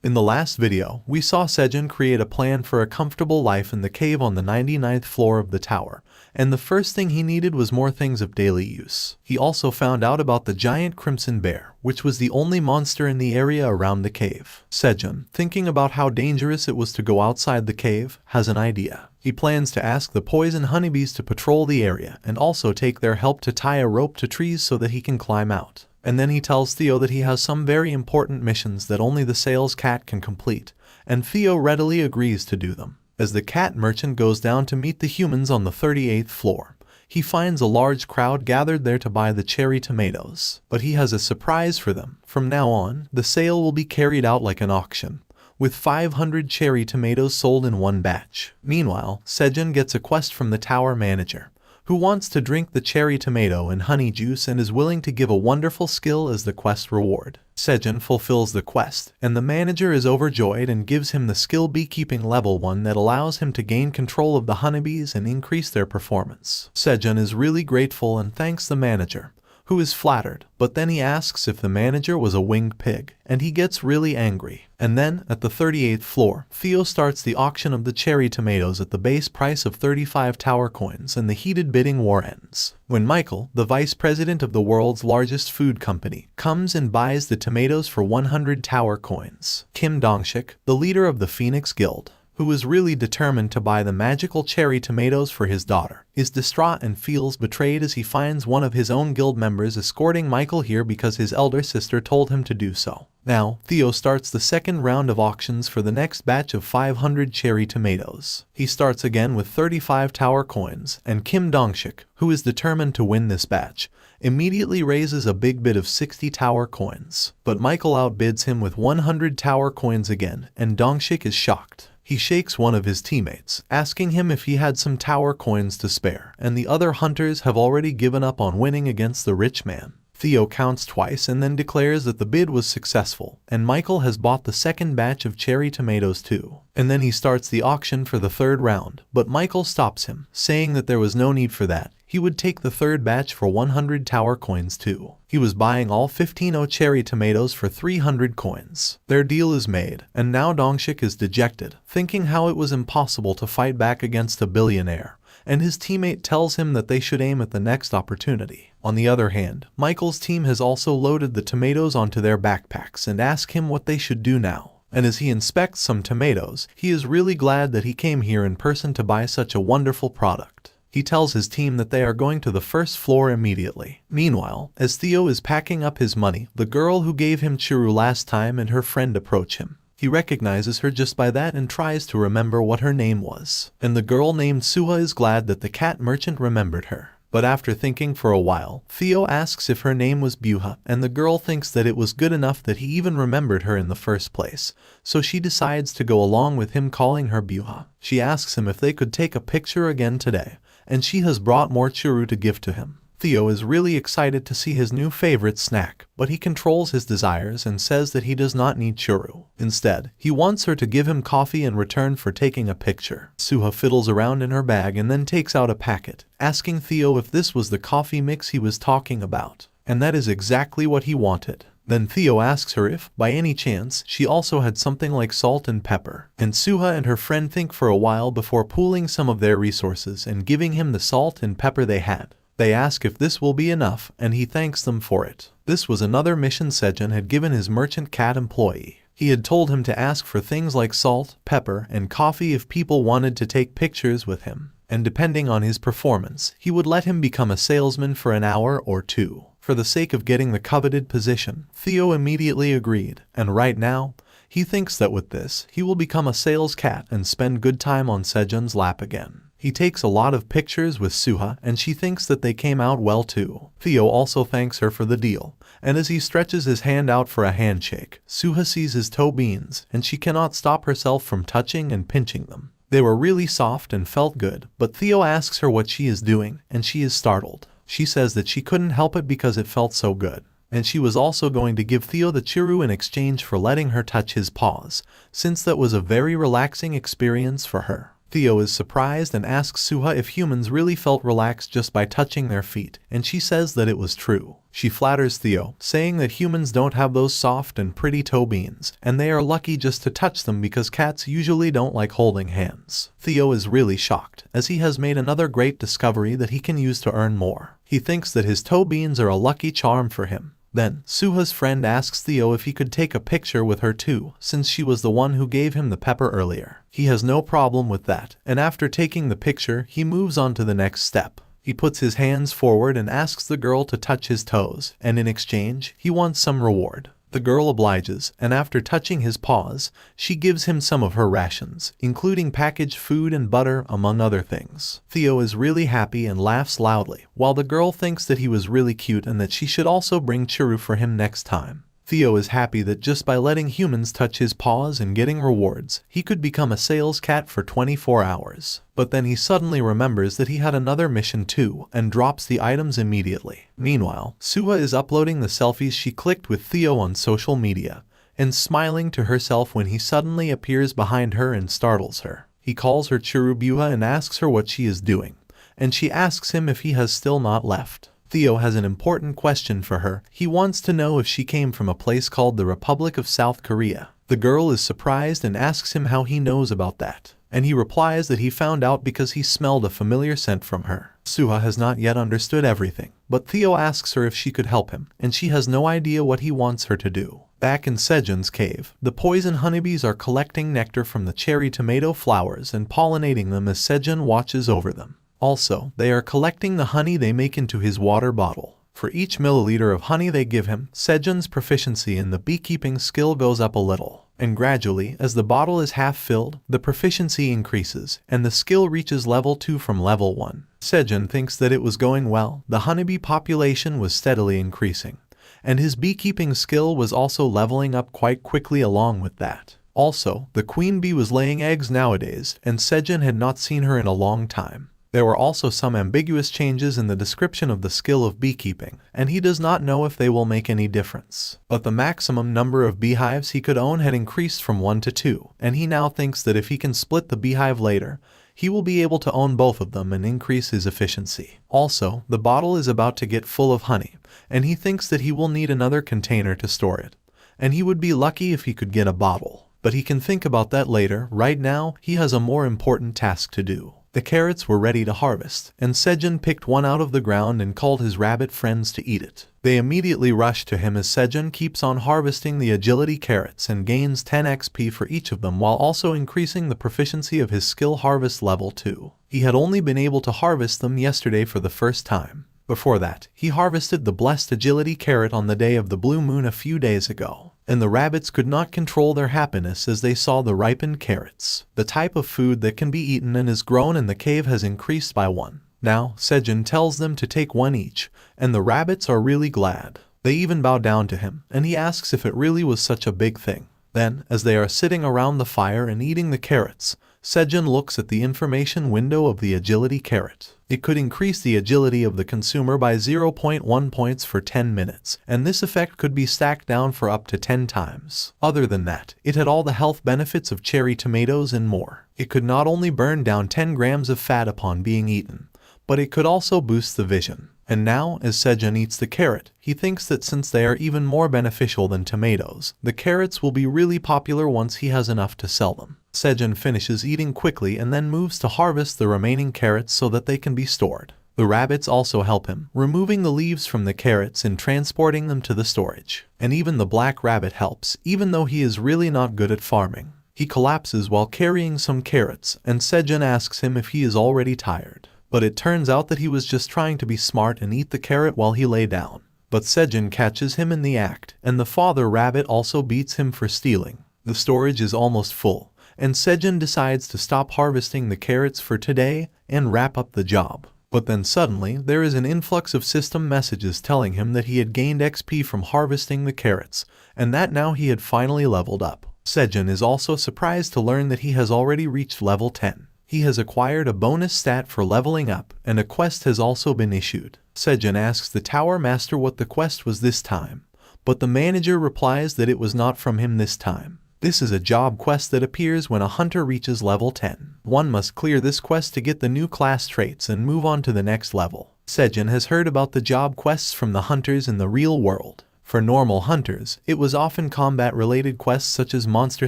In the last video, we saw Sejun create a plan for a comfortable life in the cave on the 99th floor of the tower, and the first thing he needed was more things of daily use. He also found out about the giant crimson bear, which was the only monster in the area around the cave. Sejun, thinking about how dangerous it was to go outside the cave, has an idea. He plans to ask the poison honeybees to patrol the area and also take their help to tie a rope to trees so that he can climb out. And then he tells Theo that he has some very important missions that only the sales cat can complete, and Theo readily agrees to do them. As the cat merchant goes down to meet the humans on the 38th floor, he finds a large crowd gathered there to buy the cherry tomatoes. But he has a surprise for them. From now on, the sale will be carried out like an auction, with 500 cherry tomatoes sold in one batch. Meanwhile, Sejun gets a quest from the tower manager, who wants to drink the cherry tomato and honey juice and is willing to give a wonderful skill as the quest reward. Sejun fulfills the quest, and the manager is overjoyed and gives him the skill beekeeping level 1 that allows him to gain control of the honeybees and increase their performance. Sejun is really grateful and thanks the manager, who is flattered, but then he asks if the manager was a winged pig, and he gets really angry. And then, at the 38th floor, Theo starts the auction of the cherry tomatoes at the base price of 35 tower coins, and the heated bidding war ends. When Michael, the vice president of the world's largest food company, comes and buys the tomatoes for 100 tower coins, Kim Dongshik, the leader of the Phoenix Guild, who is really determined to buy the magical cherry tomatoes for his daughter, is distraught and feels betrayed as he finds one of his own guild members escorting Michael here because his elder sister told him to do so. Now, Theo starts the second round of auctions for the next batch of 500 cherry tomatoes. He starts again with 35 tower coins, and Kim Dongshik, who is determined to win this batch, immediately raises a big bid of 60 tower coins. But Michael outbids him with 100 tower coins again, and Dongshik is shocked. He shakes one of his teammates, asking him if he had some tower coins to spare, and the other hunters have already given up on winning against the rich man. Theo counts twice and then declares that the bid was successful, and Michael has bought the second batch of cherry tomatoes too. And then he starts the auction for the third round, but Michael stops him, saying that there was no need for that. He would take the third batch for 100 tower coins too. He was buying all 15 cherry tomatoes for 300 coins. Their deal is made, and now Dongshik is dejected, thinking how it was impossible to fight back against a billionaire, and his teammate tells him that they should aim at the next opportunity. On the other hand, Michael's team has also loaded the tomatoes onto their backpacks and ask him what they should do now. And as he inspects some tomatoes, he is really glad that he came here in person to buy such a wonderful product. He tells his team that they are going to the first floor immediately. Meanwhile, as Theo is packing up his money, the girl who gave him churu last time and her friend approach him. He recognizes her just by that and tries to remember what her name was. And the girl named Suha is glad that the cat merchant remembered her. But after thinking for a while, Theo asks if her name was Buha, and the girl thinks that it was good enough that he even remembered her in the first place, so she decides to go along with him calling her Buha. She asks him if they could take a picture again today, and she has brought more churu to give to him. Theo is really excited to see his new favorite snack, but he controls his desires and says that he does not need churu. Instead, he wants her to give him coffee in return for taking a picture. Suha fiddles around in her bag and then takes out a packet, asking Theo if this was the coffee mix he was talking about. And that is exactly what he wanted. Then Theo asks her if, by any chance, she also had something like salt and pepper. And Suha and her friend think for a while before pooling some of their resources and giving him the salt and pepper they had. They ask if this will be enough, and he thanks them for it. This was another mission Sejun had given his merchant cat employee. He had told him to ask for things like salt, pepper, and coffee if people wanted to take pictures with him. And depending on his performance, he would let him become a salesman for an hour or two. For the sake of getting the coveted position, Theo immediately agreed, and right now, he thinks that with this, he will become a sales cat and spend good time on Sejun's lap again. He takes a lot of pictures with Suha, and she thinks that they came out well too. Theo also thanks her for the deal, and as he stretches his hand out for a handshake, Suha sees his toe beans, and she cannot stop herself from touching and pinching them. They were really soft and felt good, but Theo asks her what she is doing, and she is startled. She says that she couldn't help it because it felt so good. And she was also going to give Theo the churu in exchange for letting her touch his paws, since that was a very relaxing experience for her. Theo is surprised and asks Suha if humans really felt relaxed just by touching their feet, and she says that it was true. She flatters Theo, saying that humans don't have those soft and pretty toe beans, and they are lucky just to touch them because cats usually don't like holding hands. Theo is really shocked, as he has made another great discovery that he can use to earn more. He thinks that his toe beans are a lucky charm for him. Then, Suha's friend asks Theo if he could take a picture with her too, since she was the one who gave him the pepper earlier. He has no problem with that, and after taking the picture, he moves on to the next step. He puts his hands forward and asks the girl to touch his toes, and in exchange, he wants some reward. The girl obliges, and after touching his paws, she gives him some of her rations, including packaged food and butter, among other things. Theo is really happy and laughs loudly, while the girl thinks that he was really cute and that she should also bring churro for him next time. Theo is happy that just by letting humans touch his paws and getting rewards, he could become a sales cat for 24 hours. But then he suddenly remembers that he had another mission too, and drops the items immediately. Meanwhile, Suha is uploading the selfies she clicked with Theo on social media, and smiling to herself when he suddenly appears behind her and startles her. He calls her Churubuha and asks her what she is doing, and she asks him if he has still not left. Theo has an important question for her. He wants to know if she came from a place called the Republic of South Korea. The girl is surprised and asks him how he knows about that, and he replies that he found out because he smelled a familiar scent from her. Suha has not yet understood everything, but Theo asks her if she could help him, and she has no idea what he wants her to do. Back in Sejun's cave, the poison honeybees are collecting nectar from the cherry tomato flowers and pollinating them as Sejun watches over them. Also, they are collecting the honey they make into his water bottle. For each milliliter of honey they give him, Sejun's proficiency in the beekeeping skill goes up a little. And gradually, as the bottle is half filled, the proficiency increases, and the skill reaches level 2 from level 1. Sejun thinks that it was going well. The honeybee population was steadily increasing, and his beekeeping skill was also leveling up quite quickly along with that. Also, the queen bee was laying eggs nowadays, and Sejun had not seen her in a long time. There were also some ambiguous changes in the description of the skill of beekeeping, and he does not know if they will make any difference. But the maximum number of beehives he could own had increased from 1 to 2, and he now thinks that if he can split the beehive later, he will be able to own both of them and increase his efficiency. Also, the bottle is about to get full of honey, and he thinks that he will need another container to store it, and he would be lucky if he could get a bottle. But he can think about that later. Right now, he has a more important task to do. The carrots were ready to harvest, and Sejun picked one out of the ground and called his rabbit friends to eat it. They immediately rush to him as Sejun keeps on harvesting the agility carrots and gains 10 XP for each of them while also increasing the proficiency of his skill harvest level 2. He had only been able to harvest them yesterday for the first time. Before that, he harvested the blessed agility carrot on the day of the blue moon a few days ago, and the rabbits could not control their happiness as they saw the ripened carrots. The type of food that can be eaten and is grown in the cave has increased by 1. Now, Sejun tells them to take 1 each, and the rabbits are really glad. They even bow down to him, and he asks if it really was such a big thing. Then, as they are sitting around the fire and eating the carrots, Sejun looks at the information window of the agility carrot. It could increase the agility of the consumer by 0.1 points for 10 minutes, and this effect could be stacked down for up to 10 times. Other than that, it had all the health benefits of cherry tomatoes and more. It could not only burn down 10 grams of fat upon being eaten, but it could also boost the vision. And now, as Sejun eats the carrot, he thinks that since they are even more beneficial than tomatoes, the carrots will be really popular once he has enough to sell them. Sejun finishes eating quickly and then moves to harvest the remaining carrots so that they can be stored. The rabbits also help him, removing the leaves from the carrots and transporting them to the storage. And even the black rabbit helps, even though he is really not good at farming. He collapses while carrying some carrots, and Sejun asks him if he is already tired. But it turns out that he was just trying to be smart and eat the carrot while he lay down. But Sejun catches him in the act, and the father rabbit also beats him for stealing. The storage is almost full, and Sejun decides to stop harvesting the carrots for today and wrap up the job. But then suddenly, there is an influx of system messages telling him that he had gained XP from harvesting the carrots, and that now he had finally leveled up. Sejun is also surprised to learn that he has already reached level 10. He has acquired a bonus stat for leveling up, and a quest has also been issued. Sejun asks the Tower Master what the quest was this time, but the manager replies that it was not from him this time. This is a job quest that appears when a hunter reaches level 10. One must clear this quest to get the new class traits and move on to the next level. Sejun has heard about the job quests from the hunters in the real world. For normal hunters, it was often combat-related quests such as monster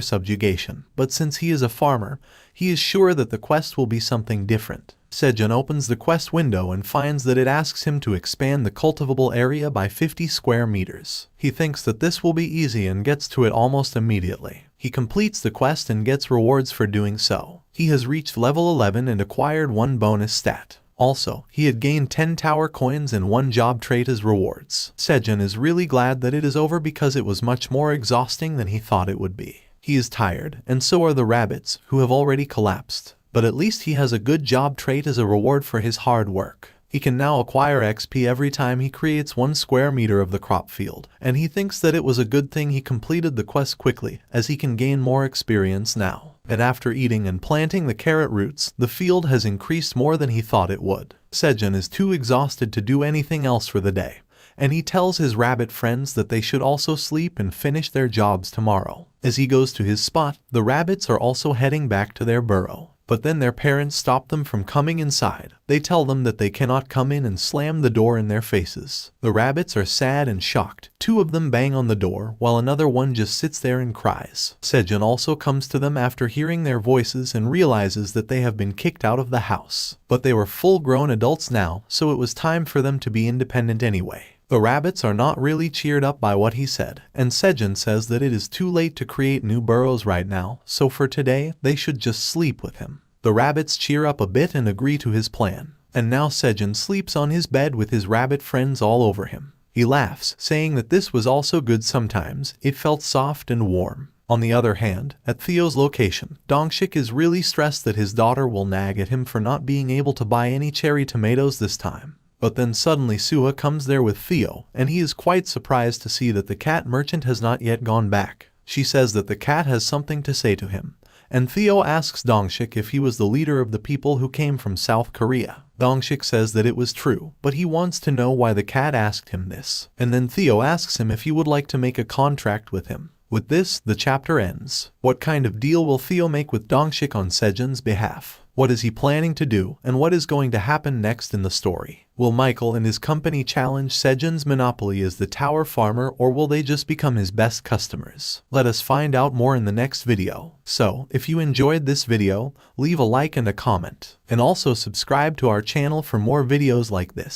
subjugation, but since he is a farmer, he is sure that the quest will be something different. Sejun opens the quest window and finds that it asks him to expand the cultivable area by 50 square meters. He thinks that this will be easy and gets to it almost immediately. He completes the quest and gets rewards for doing so. He has reached level 11 and acquired 1 bonus stat. Also, he had gained 10 tower coins and 1 job trait as rewards. Sejun is really glad that it is over because it was much more exhausting than he thought it would be. He is tired, and so are the rabbits, who have already collapsed. But at least he has a good job trait as a reward for his hard work. He can now acquire XP every time he creates 1 square meter of the crop field, and he thinks that it was a good thing he completed the quest quickly, as he can gain more experience now. And after eating and planting the carrot roots, the field has increased more than he thought it would. Sejun is too exhausted to do anything else for the day, and he tells his rabbit friends that they should also sleep and finish their jobs tomorrow. As he goes to his spot, the rabbits are also heading back to their burrow. But then their parents stop them from coming inside. They tell them that they cannot come in and slam the door in their faces. The rabbits are sad and shocked. 2 of them bang on the door, while another one just sits there and cries. Sejun also comes to them after hearing their voices and realizes that they have been kicked out of the house. But they were full-grown adults now, so it was time for them to be independent anyway. The rabbits are not really cheered up by what he said, and Sejun says that it is too late to create new burrows right now, so for today, they should just sleep with him. The rabbits cheer up a bit and agree to his plan, and now Sejun sleeps on his bed with his rabbit friends all over him. He laughs, saying that this was also good sometimes. It felt soft and warm. On the other hand, at Theo's location, Dongshik is really stressed that his daughter will nag at him for not being able to buy any cherry tomatoes this time. But then suddenly Suha comes there with Theo, and he is quite surprised to see that the cat merchant has not yet gone back. She says that the cat has something to say to him, and Theo asks Dongshik if he was the leader of the people who came from South Korea. Dongshik says that it was true, but he wants to know why the cat asked him this. And then Theo asks him if he would like to make a contract with him. With this, the chapter ends. What kind of deal will Theo make with Dongshik on Sejun's behalf? What is he planning to do, and what is going to happen next in the story? Will Michael and his company challenge Sejun's monopoly as the tower farmer, or will they just become his best customers? Let us find out more in the next video. So, if you enjoyed this video, leave a like and a comment, and also subscribe to our channel for more videos like this.